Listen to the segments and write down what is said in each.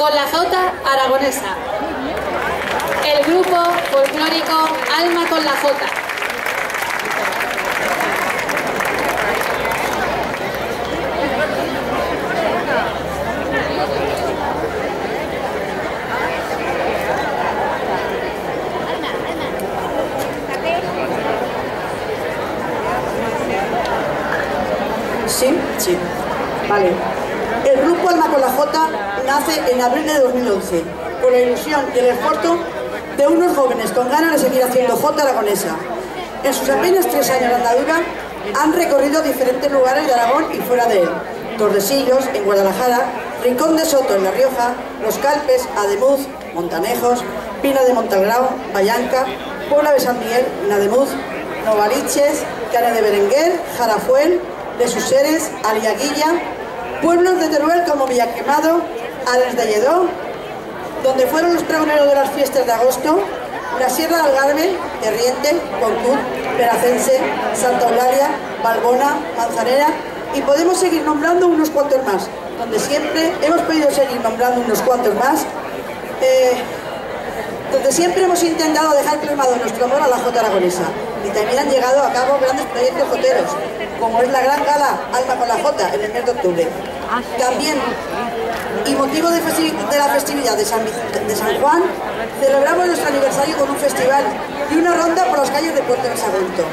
con la jota aragonesa. El grupo folclórico Alma con la jota. Sí. Vale. El grupo Alma con la Jota nace en abril de 2011 con la ilusión y el esfuerzo de unos jóvenes con ganas de seguir haciendo jota aragonesa. En sus apenas 3 años de andadura han recorrido diferentes lugares de Aragón y fuera de él. Tordesillas, en Guadalajara, Rincón de Soto, en La Rioja, Los Calpes, Ademuz, Montanejos, Pina de Montalgrao, Vallanca, Puebla de San Miguel, Nademuz, Novaliches, Cana de Berenguer, Jarafuel, de Suseres, Aliaguilla, pueblos de Teruel como Villaquemado, Ares de Lledó, donde fueron los pregoneros de las fiestas de agosto, la Sierra de Algarve, Terriente, Contur, Peracense, Santa Eulalia, Valbona, Manzanera, y podemos seguir nombrando unos cuantos más, donde siempre hemos podido seguir nombrando unos cuantos más, donde siempre hemos intentado dejar plasmado nuestro amor a la jota aragonesa, y también han llegado a cabo grandes proyectos joteros, como es la gran gala Alma con la Jota en el mes de octubre. También, y motivo de la festividad de San Juan, celebramos nuestro aniversario con un festival y una ronda por las calles de Puerto de Sagunto.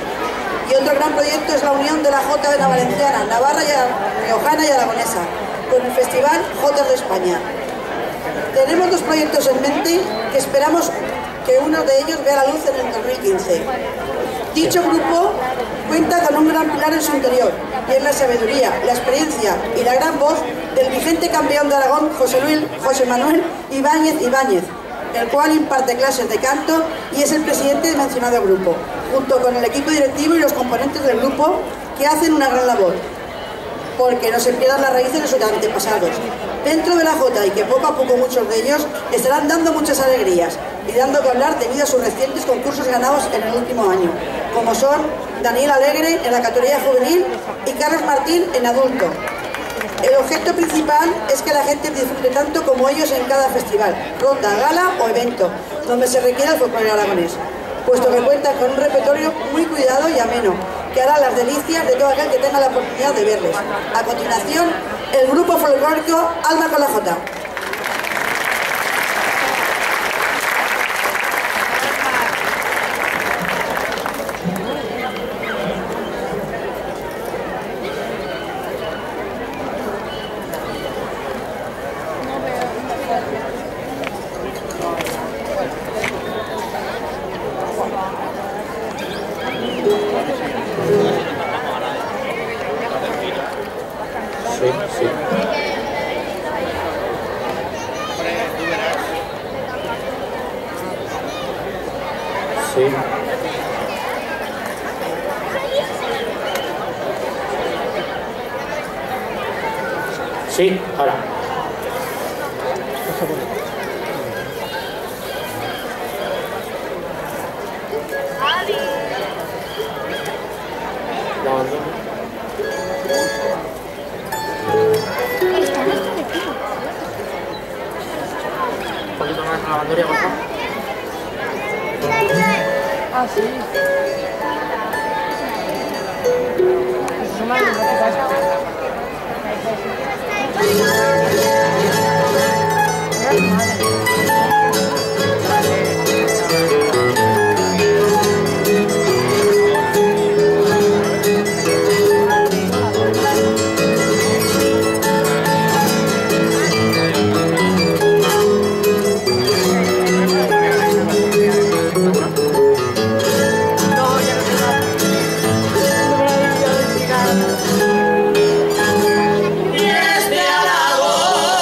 Y otro gran proyecto es la unión de la jota de la valenciana, navarra, riojana y aragonesa, con el festival Jotas de España. Tenemos 2 proyectos en mente que esperamos que uno de ellos vea la luz en el 2015. Dicho grupo cuenta con un gran pilar en su interior, y es la sabiduría, la experiencia y la gran voz del vigente campeón de Aragón, José Manuel Ibáñez, el cual imparte clases de canto y es el presidente del mencionado grupo, junto con el equipo directivo y los componentes del grupo, que hacen una gran labor, porque no se pierdan las raíces de sus antepasados dentro de la jota, y que poco a poco muchos de ellos estarán dando muchas alegrías y dando que hablar debido a sus recientes concursos ganados en el último año, como son Daniel Alegre en la categoría juvenil y Carlos Martín en adulto. El objeto principal es que la gente disfrute tanto como ellos en cada festival, ronda, gala o evento, donde se requiera el folclore aragonés, puesto que cuenta con un repertorio muy cuidado y ameno, que hará las delicias de todo aquel que tenga la oportunidad de verles. A continuación, el grupo folclórico Alma con la Jota. Sí, ahora. Un poquito más la bandera, por favor. Ah, sí. Desde Aragón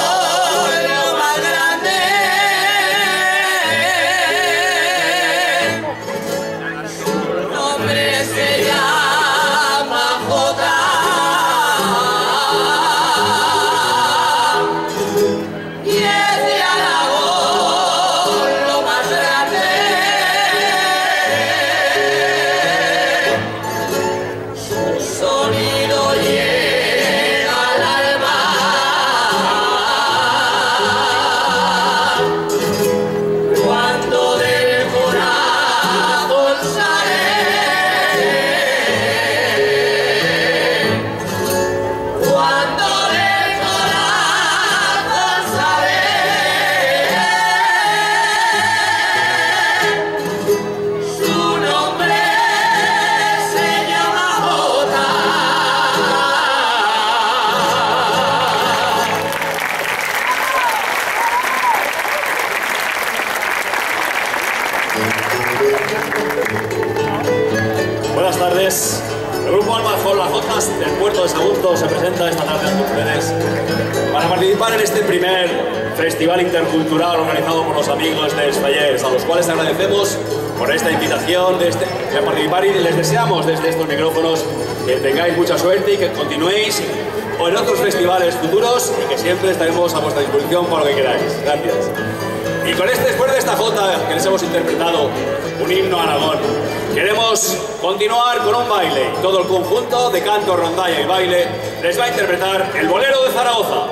noches. El grupo Almas con las Jotas del puerto de Sagunto se presenta esta tarde ante ustedes para participar en este primer festival intercultural organizado por los amigos de Esfallers, a los cuales agradecemos por esta invitación de participar y les deseamos desde estos micrófonos que tengáis mucha suerte y que continuéis o en otros festivales futuros y que siempre estaremos a vuestra disposición para lo que queráis. Gracias. Y con después de esta jota que les hemos interpretado, un himno a Aragón, queremos continuar con un baile. Todo el conjunto de canto, rondalla y baile les va a interpretar el Bolero de Zaragoza.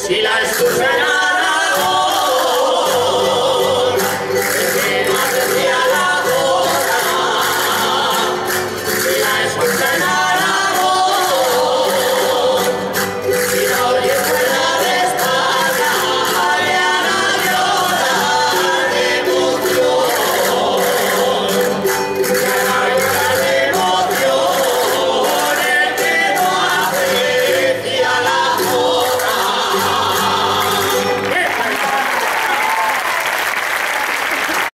Si la excusa